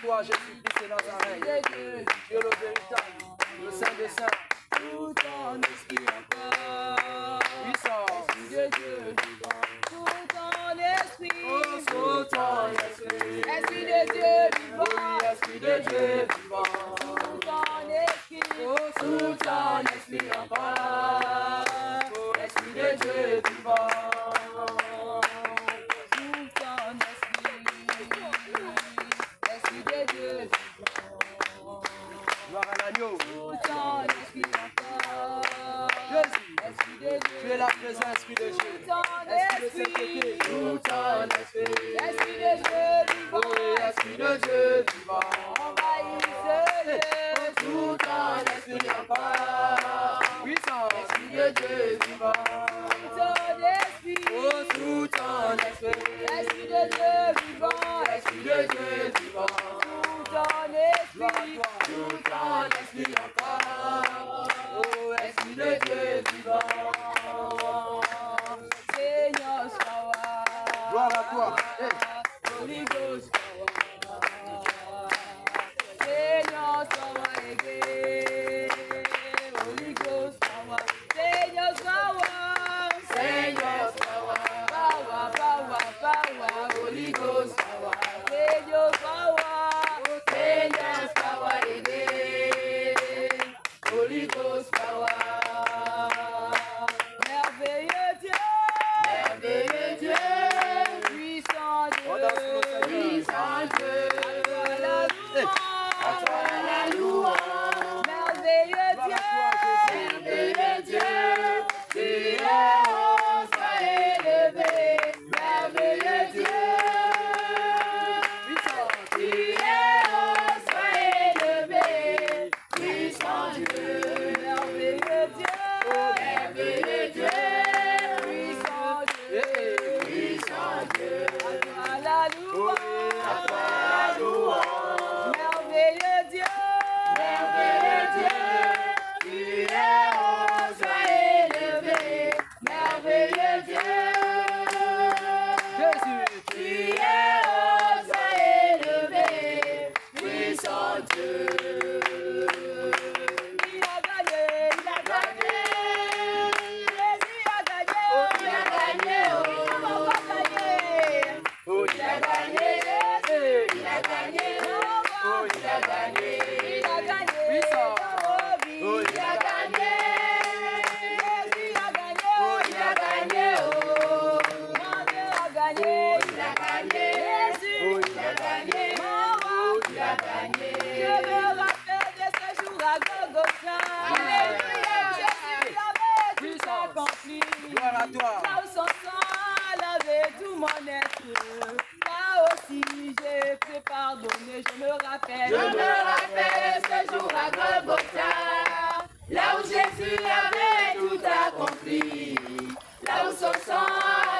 toi, Jésus-Christ de Nazareth. Dieu le véritable, le Saint des Saints. Tout ton esprit encore. Puissance. Esprit de Dieu vivant. Tout ton esprit. Oh, sous ton esprit. Esprit de Dieu vivant. Oui, esprit de Dieu vivant. Sous ton esprit. Oh, sous ton esprit encore. Oh, esprit de Dieu vivant. Sous ton esprit. Esprit de Dieu vivant. Gloire à l'agneau. Sous ton esprit encore. Jésus. Esprit de Dieu. Tu es la présence, esprit de Dieu. Sous ton esprit. Sous ton esprit. Esprit de Dieu vivant. Oui, esprit de Dieu vivant. Envahissez-le. Sous ton esprit encore. Puissance. Esprit de Dieu vivant. Sous ton esprit. Oh, sous ton esprit. Esprit de Dieu vivant. Esprit de Dieu vivant. Sous ton Gloire à esprit. toi. Sous ton esprit encore. Oh, esprit de Dieu vivant. Seigneur, power. Gloire à toi. Hey. Holy Ghost power. Seigneur, power again. Holy Ghost power. Seigneur, power. Seigneur, power. Power, power, power. Holy Ghost power. Seigneur, power. Seigneur, power again. Holy Ghost power. Merveilleux Dieu. Merveilleux Dieu. Puissant Dieu. Puissant Dieu. À toi la louange. Merveilleux Dieu. Merveilleux Dieu. Tu es haut, sois élevé. Merveilleux Dieu. Tu es haut, sois élevé. Puissant Dieu. Merveilleux Dieu. Merveilleux Dieu. Puissant Dieu. Puissant Dieu. À la louange. À toi la louange. Merveilleux Dieu. Merveilleux Dieu. Tu es haut, sois élevé. Merveilleux Dieu. Jésus. Tu es haut, sois élevé. Puissant Dieu. Il a gagné. Il a gagné. Jésus a gagné. Il a gagné. On va gagner. Oh, il a gagné. Il a gagné. Oh, il a gagné. Il a gagné. Puissant. Dans vos vies. Oh, il a gagné. Jésus a gagné. Oh, il a gagné. Mon Dieu a gagné. Il a gagné. Jésus. Oh, il a gagné. Mon roi. Il a gagné. Je me rappelle de ce jour à Golgotha. Alléluia. Jésus avait tout accompli. Gloire à toi. Là où son sang lavait tout mon être. Là aussi j'ai été pardonné. Je me rappelle. Je me rappelle ce jour à Golgotha, là où Jésus avait tout accompli, là où son sang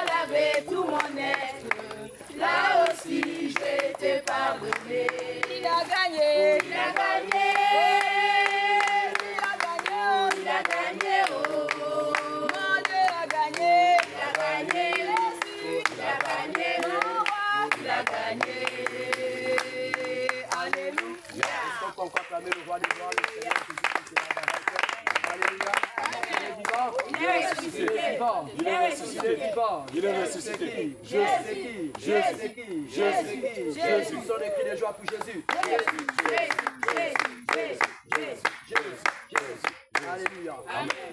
lavait tout mon être, là aussi j'ai été pardonné. Il a gagné. Il a gagné. Il a gagné. Il a gagné. Oh. Mon Dieu a gagné. Il a gagné. Il a gagné. Il a gagné. Alléluia. Est-ce qu'on peut acclamer le roi des rois, le Seigneur Jésus-Christ de Nazareth? Alléluia. Il est vivant. Il est ressuscité. Il est vivant. Il est ressuscité. Il est vivant. Il est ressuscité. Jésus. Jésus. Jésus. Son cri de joie pour Jésus. Alléluia.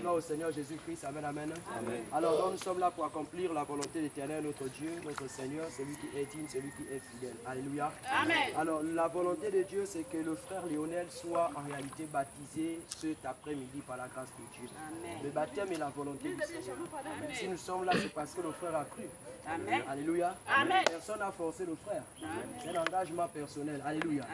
Non, au Seigneur Jésus-Christ. Amen, amen. Alors, donc, nous sommes là pour accomplir la volonté de l'Éternel, notre Dieu, notre Seigneur, celui qui est digne, celui qui est fidèle. Alléluia. Alors, la volonté de Dieu, c'est que le frère Lionel soit en réalité baptisé cet après-midi par la grâce de Dieu. Le baptême est la volonté du Seigneur. Si nous sommes là, c'est parce que le frère a cru. Alléluia. Personne n'a forcé le frère. C'est un engagement personnel. Alléluia.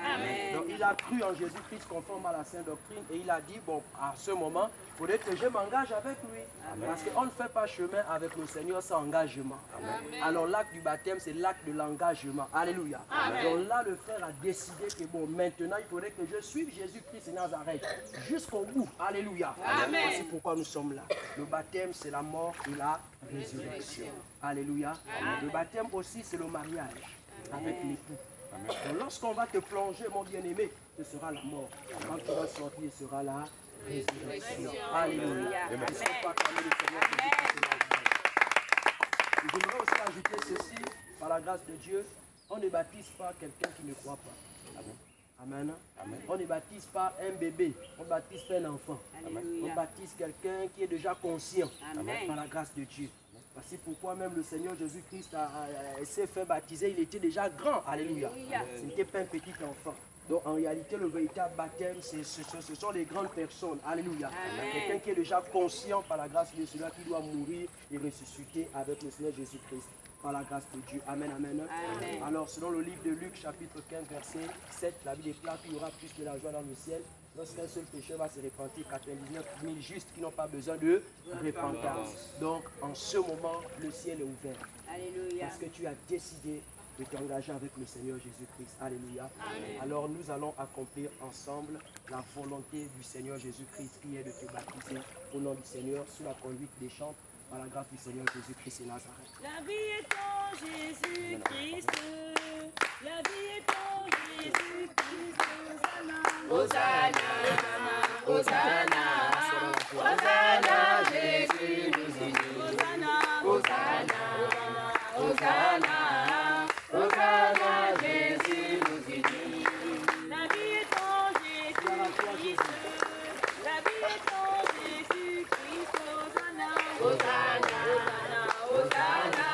Donc, il a cru en Jésus-Christ conforme à la Sainte Doctrine et il a dit, bon, à ce moment, il faudrait que je m'engage avec lui. Parce qu'on ne fait pas chemin avec le Seigneur sans engagement. Alors l'acte du baptême, c'est l'acte de l'engagement. Alléluia. Donc là, le frère a décidé que bon, maintenant, il faudrait que je suive Jésus-Christ de Nazareth jusqu'au bout. Alléluia. C'est pourquoi nous sommes là. Le baptême, c'est la mort et la résurrection. Alléluia. Le baptême aussi, c'est le mariage avec l'époux. Donc, lorsqu'on va te plonger, mon bien-aimé, ce sera la mort. Quand tu vas sortir, ce sera la résurrection. Alléluia. Je voudrais aussi ajouter ceci, par la grâce de Dieu, on ne baptise pas quelqu'un qui ne croit pas. Amen. Amen. On ne baptise pas un bébé, on ne baptise pas un enfant. Amen. On baptise quelqu'un qui est déjà conscient. Amen. Par la grâce de Dieu. Voici pourquoi même le Seigneur Jésus-Christ s'est fait baptiser, il était déjà grand. Alléluia. Ce n'était pas un petit enfant. Donc en réalité, le véritable baptême, ce sont les grandes personnes. Alléluia. Quelqu'un qui est déjà conscient par la grâce de Dieu, celui qui doit mourir et ressusciter avec le Seigneur Jésus-Christ. Par la grâce de Dieu. Amen, amen. Amen. Alors, selon le livre de Luc, chapitre 15, verset 7, la Bible déclare qu'il y aura plus de la joie dans le ciel lorsqu'un seul pécheur va se repentir, 99 000 justes qui n'ont pas besoin de repentance. Donc, en ce moment, le ciel est ouvert. Alléluia. Parce que tu as décidé de t'engager avec le Seigneur Jésus-Christ. Alléluia. Amen. Alors, nous allons accomplir ensemble la volonté du Seigneur Jésus-Christ qui est de te baptiser au nom du Seigneur sous la conduite des chants. Par la grâce du Seigneur Jésus-Christ et Nazareth. La vie est en Jésus-Christ. La vie est en Jésus-Christ. Hosanna, Hosanna, Hosanna, Jésus nous unit. Hosanna, Hosanna, Hosanna, Hosanna, Jésus nous unit. La vie est en Jésus-Christ. La vie est en Jésus-Christ. Hosanna, Hosanna,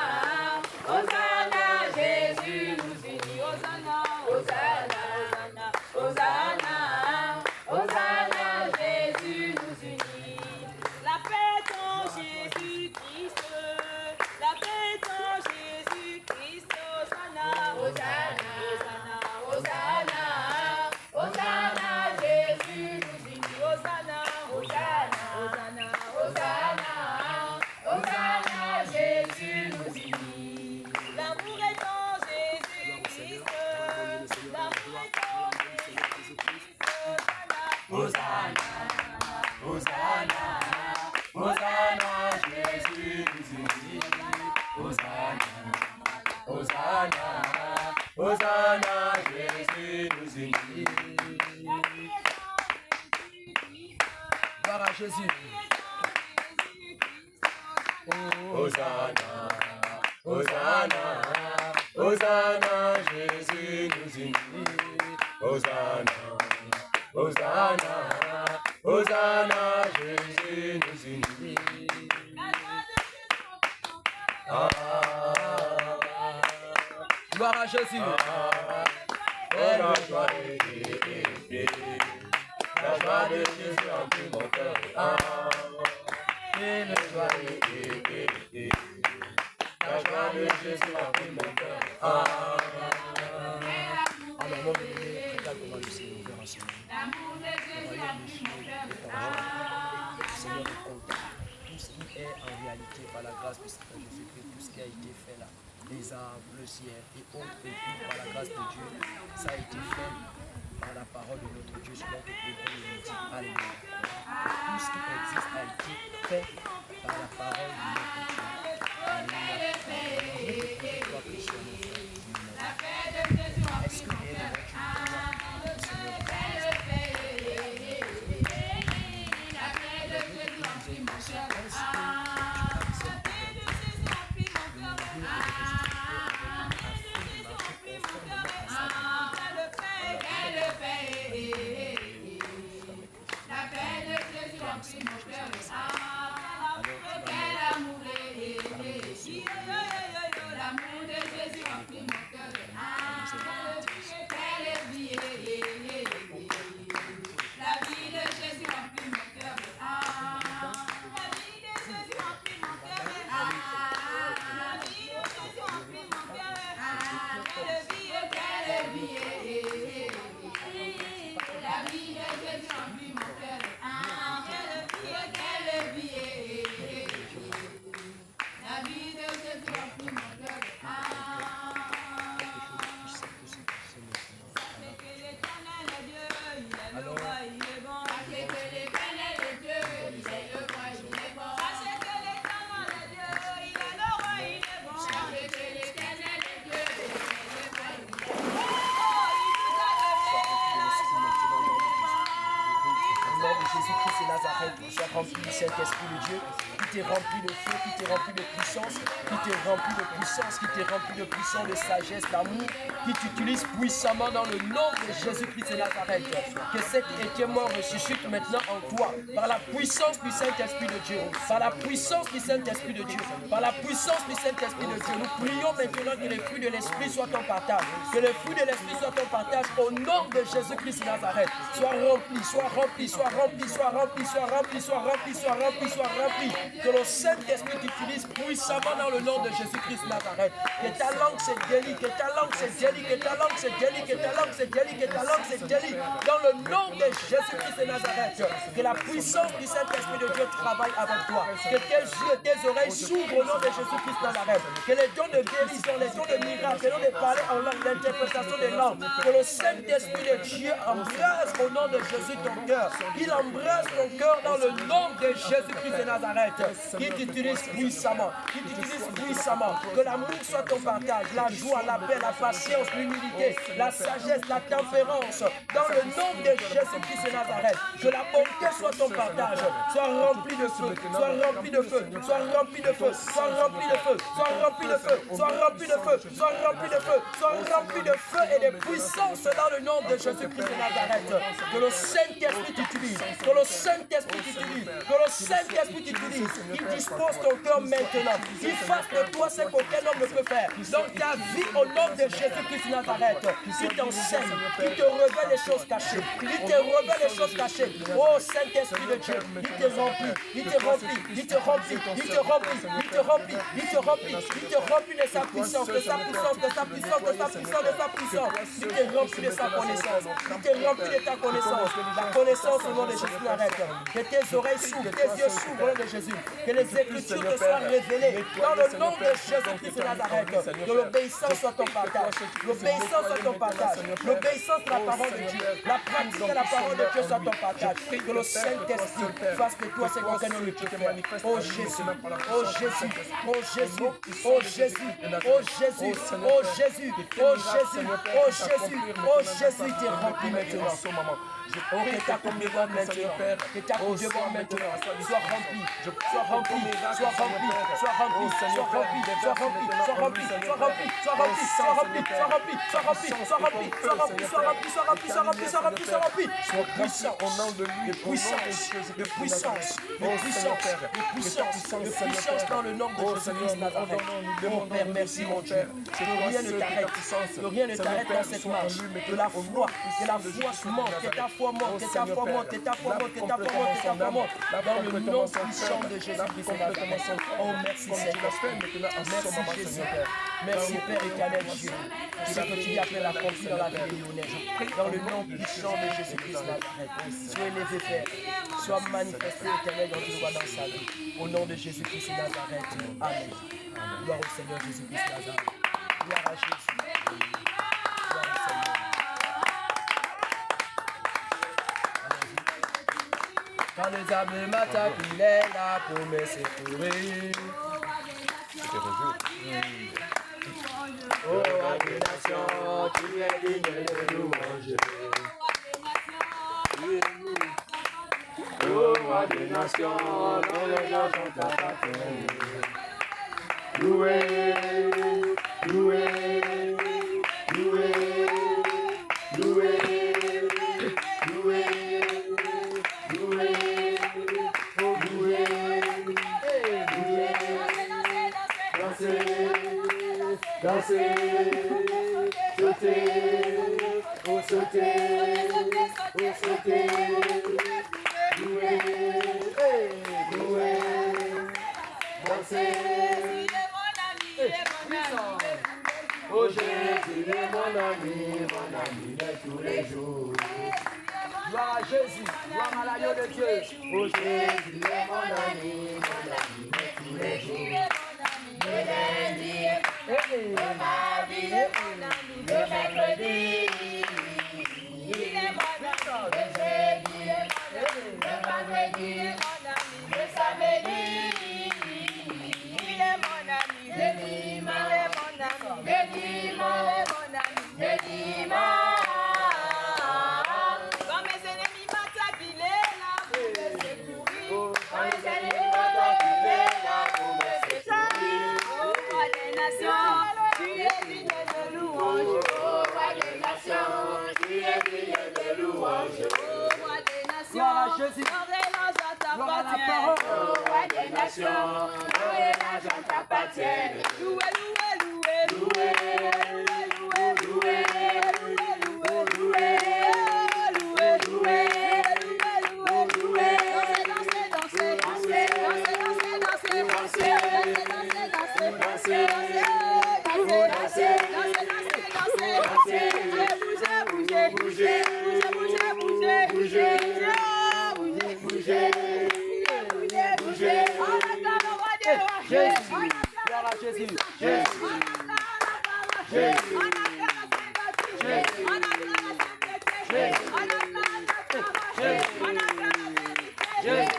Hosanna, Jésus nous unit. Hosanna, Hosanna, Hosanna, Hosanna, Jésus nous unit. La paix est en Jésus-Christ. La paix est en Jésus-Christ. Hosanna, Hosanna, Hosanna, Hosanna, Jésus nous unit. Hosanna, Hosanna, Hosanna, Hosanna, Jésus nous unit. L'amour est en Jésus-Christ. L'amour est en Jésus-Christ. Hosanna, Hosanna, Hosanna, Jésus nous unit. Hosanna, Hosanna, Hosanna, Jésus nous unit. Gloire à Jésus. Hosanna, Hosanna, Hosanna, Jésus nous unit. Hosanna, Hosanna, Hosanna, Jésus nous unit. Gloire à Jésus. La joie de Jésus remplit mon cœur. La joie de Jésus remplit mon cœur. Alors, mon bien-aimé, regarde comment le Seigneur est ouvert en ce moment. L'amour de Jésus remplit mon cœur. Le Seigneur est content. Tout ce qui est en réalité par la grâce du Seigneur Jésus-Christ, tout ce qui a été fait là, les arbres, le ciel et autres, et tout par la grâce de Dieu, ça a été fait par la parole de notre Dieu, selon que Hébreu le dit. Alléluia. Tout ce qui existe a été fait par la parole de notre Dieu. Alléluia. Est-ce que réellement tu crois au Seigneur? du Saint-Esprit de Dieu, qui t'est rempli de feu, qui t'est rempli de puissance, qui t'est rempli de puissance, qui t'est rempli de puissance, de sagesse, d'amour, qui t'utilise puissamment dans le nom de Jésus-Christ de Nazareth. Que cet qui est mort ressuscite maintenant en toi, par la puissance du Saint-Esprit de Dieu, par la puissance du Saint-Esprit de Dieu, par la puissance du Saint-Esprit de Dieu. Nous prions maintenant que les fruits de l'Esprit soient ton partage, que les fruits de l'Esprit soient ton partage au nom de Jésus-Christ de Nazareth. Sois rempli, sois rempli, sois rempli, sois rempli, sois rempli, sois rempli, sois rempli, sois rempli. Que le Saint-Esprit t'utilise puissamment dans le nom de Jésus-Christ de Nazareth. Que ta langue se délie, que ta langue se délie, que ta langue se délie, que ta langue se délie, que ta langue se délie. Dans le nom de Jésus-Christ de Nazareth. Que la puissance du Saint-Esprit de Dieu travaille avec toi. Que tes yeux, tes oreilles s'ouvrent au nom de Jésus-Christ de Nazareth. Que les dons de guérison, les dons de miracles, les dons de parler en langue, l'interprétation des langues. Que le Saint-Esprit de Dieu embrasse au nom de Jésus ton cœur. Il embrasse ton cœur dans le nom de Jésus-Christ de Nazareth. Qui t'utilise puissamment. Qui t'utilise puissamment. Que l'amour soit ton partage. La joie, la paix, la patience, l'humilité, la sagesse, la tempérance. Dans le nom de Jésus-Christ de Nazareth. Que la bonté soit ton partage. Sois rempli de feu. Sois rempli de feu. Sois rempli de feu. Sois rempli de feu. Sois rempli de feu. Sois rempli de feu. Sois rempli de feu. Sois rempli de feu et de puissance dans le nom de Jésus-Christ de Nazareth. Que le Saint-Esprit t'utilise. Que le Saint-Esprit t'utilise. Que le Saint-Esprit t'utilise. Il dispose ton cœur maintenant. Il fasse de toi ce qu'aucun homme ne peut faire. Donc ta vie au nom de Jésus-Christ de Nazareth. Il t'enseigne. Il te révèle les choses cachées. Il te révèle les choses cachées. Oh Saint-Esprit de Dieu. Il te remplit. Il te remplit. Il te remplit. Il te remplit. Il te remplit. Il te remplit. Il te remplit de sa puissance. De sa puissance. De sa puissance. De sa puissance. De sa puissance. Il te remplit de sa connaissance. Il te remplit de ta connaissance. La connaissance au nom de Jésus de Nazareth. Que tes oreilles s'ouvrent. Tes yeux s'ouvrent au nom de Jésus. Que les Écritures te soient révélées dans le nom de Jésus-Christ de Nazareth. Que l'obéissance soit ton partage. L'obéissance soit ton partage. L'obéissance de la parole de Dieu. La pratique de la parole de Dieu soit ton partage. Que le Saint-Esprit fasse de toi ce qu'aucun homme ne peut faire. Oh Jésus. Oh Jésus. Oh Jésus. Oh Jésus. Oh Jésus. Oh Jésus. Oh Jésus. Oh Jésus. Oh Jésus. T'es rempli maintenant. Oh, que ta coupe devant maintenant, que ta coupe devant maintenant, sois rempli, sois rempli, sois rempli, sois rempli, sois rempli, sois rempli, sois rempli, sois rempli, sois rempli, sois rempli, sois rempli, sois rempli, sois rempli, sois rempli, sois rempli, sois rempli, sois rempli, sois rempli, sois rempli, sois puissant au nom de lui, de puissance, de puissance, de puissance, de puissance, de puissance dans le nom de Jésus-Christ Nazareth. Oh Père, merci mon Dieu, que rien ne t'arrête, que rien ne t'arrête dans cette marche, que la foi monte, que ta foi monte, que ta foi monte, que ta foi monte, que ta foi monte, que ta foi monte, dans le nom puissant de Jésus-Christ de Nazareth. Oh merci Seigneur, merci Jésus, merci Père éternel Dieu, ce que tu as fait accomplir dans la vie de Lionel, dans le nom puissant de Jésus-Christ de Nazareth. Sois élevé Père, sois manifesté éternel dans tout droit dans sa vie, au nom de Jésus-Christ de Nazareth. Amen. Gloire au Seigneur Jésus-Christ de Nazareth. Gloire à Jésus. Gloire au Seigneur. Quand le diable m'attaque, il est là pour me secourir. Oh, admiration, tu es digne de louange. Oh, admiration, quand les gens sont attaqués. Loué, loué, loué, loué, loué. Danser, sauter, oh sauter, oh sauter, louer, louer, danser. Oh Jésus est mon ami de tous les jours. Gloire à Jésus, gloire à l'agneau de Dieu. Oh Jésus est mon ami de tous les jours. Le lundi, le mardi, le mercredi, il est mon ami. Le jeudi, le vendredi, le samedi, il est mon ami. Le dimanche, le dimanche, le dimanche. Quand mes ennemis m'attaquent, il est là pour me secourir. Jésus. Gloire et l'argent Gloire à la t'appartient. parole. Roi des nations, gloire et l'argent t'appartiennent. Loué, loué, loué, loué, loué, loué, loué, loué, loué, loué. Dansez, dansez, dansez, dansez, dansez, dansez, dansez, Jésus. Gloire à Jésus. Jésus.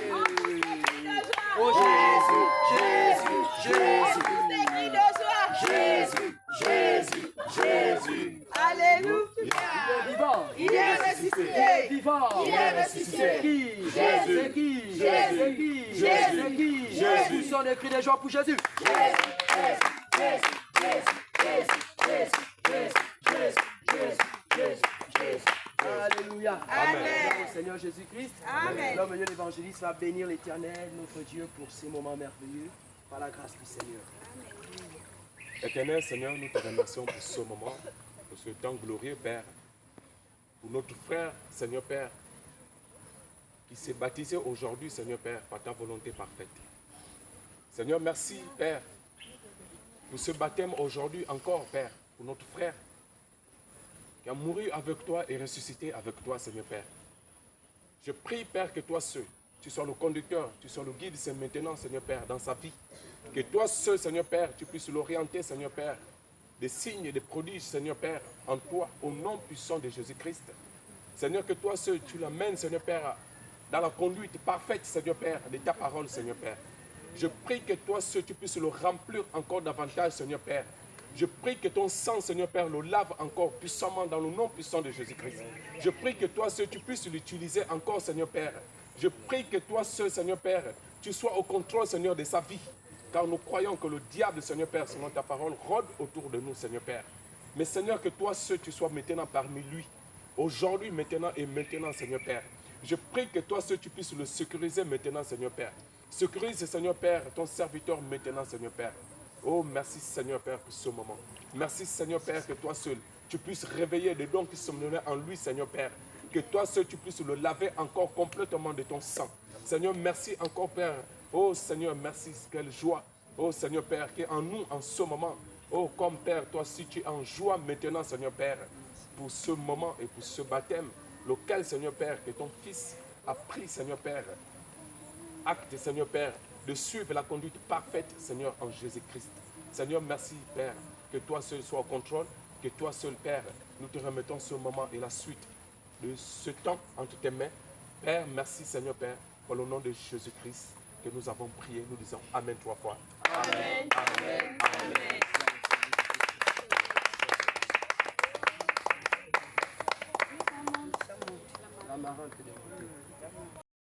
Oh Jésus, Jésus, Jésus. Jésus, Jésus, Jésus. Alléluia. Il est vivant. Il est ressuscité. Il est vivant. Il est ressuscité. C'est qui? Jésus. C'est qui? Jésus. C'est qui? Jésus. C'est qui? Jésus. Poussons des cris de joie pour Jésus. Alléluia. Amen. Au Seigneur Jésus-Christ. Amen. L'homme de l'évangéliste va bénir l'Éternel, notre Dieu, pour ces moments merveilleux, par la grâce du Seigneur. Éternel Seigneur, nous te remercions pour ce moment, pour ce temps glorieux, Père, pour notre frère, Seigneur Père, qui s'est baptisé aujourd'hui, Seigneur Père, par ta volonté parfaite. Seigneur, merci, Père, pour ce baptême aujourd'hui encore, Père, pour notre frère, qui a mouru avec toi et ressuscité avec toi, Seigneur Père. Je prie, Père, que toi seul, tu sois le conducteur, tu sois le guide, c'est maintenant, Seigneur Père, dans sa vie. Que toi seul, Seigneur Père, tu puisses l'orienter, Seigneur Père, des signes et des prodiges, Seigneur Père, en toi, au nom puissant de Jésus-Christ. Seigneur, que toi seul, tu l'amènes, Seigneur Père, dans la conduite parfaite, Seigneur Père, de ta parole, Seigneur Père. Je prie que toi seul, tu puisses le remplir encore davantage, Seigneur Père. Je prie que ton sang, Seigneur Père, le lave encore puissamment dans le nom puissant de Jésus-Christ. Je prie que toi seul, tu puisses l'utiliser encore, Seigneur Père. Je prie que toi seul, Seigneur Père, tu sois au contrôle, Seigneur, de sa vie. Car nous croyons que le diable, Seigneur Père, selon ta parole, rôde autour de nous, Seigneur Père. Mais Seigneur, que toi seul, tu sois maintenant parmi lui. Aujourd'hui, maintenant et maintenant, Seigneur Père. Je prie que toi seul, tu puisses le sécuriser maintenant, Seigneur Père. Sécurise, Seigneur Père, ton serviteur maintenant, Seigneur Père. Oh, merci, Seigneur Père, pour ce moment. Merci, Seigneur Père, que toi seul, tu puisses réveiller les dons qui sont donnés en lui, Seigneur Père. Que toi seul, tu puisses le laver encore complètement de ton sang. Seigneur, merci encore, Père. Oh, Seigneur, merci, quelle joie. Oh, Seigneur Père, qui est en nous en ce moment. Oh, comme Père, toi, si tu es en joie maintenant, Seigneur Père, pour ce moment et pour ce baptême, lequel, Seigneur Père, que ton Fils a pris, Seigneur Père, acte, Seigneur Père, de suivre la conduite parfaite, Seigneur, en Jésus-Christ. Seigneur, merci, Père, que toi seul sois au contrôle, que toi seul, Père, nous te remettons ce moment et la suite de ce temps entre tes mains. Père, merci, Seigneur Père, pour le nom de Jésus-Christ que nous avons prié, nous disons Amen 3 fois. Amen. Amen.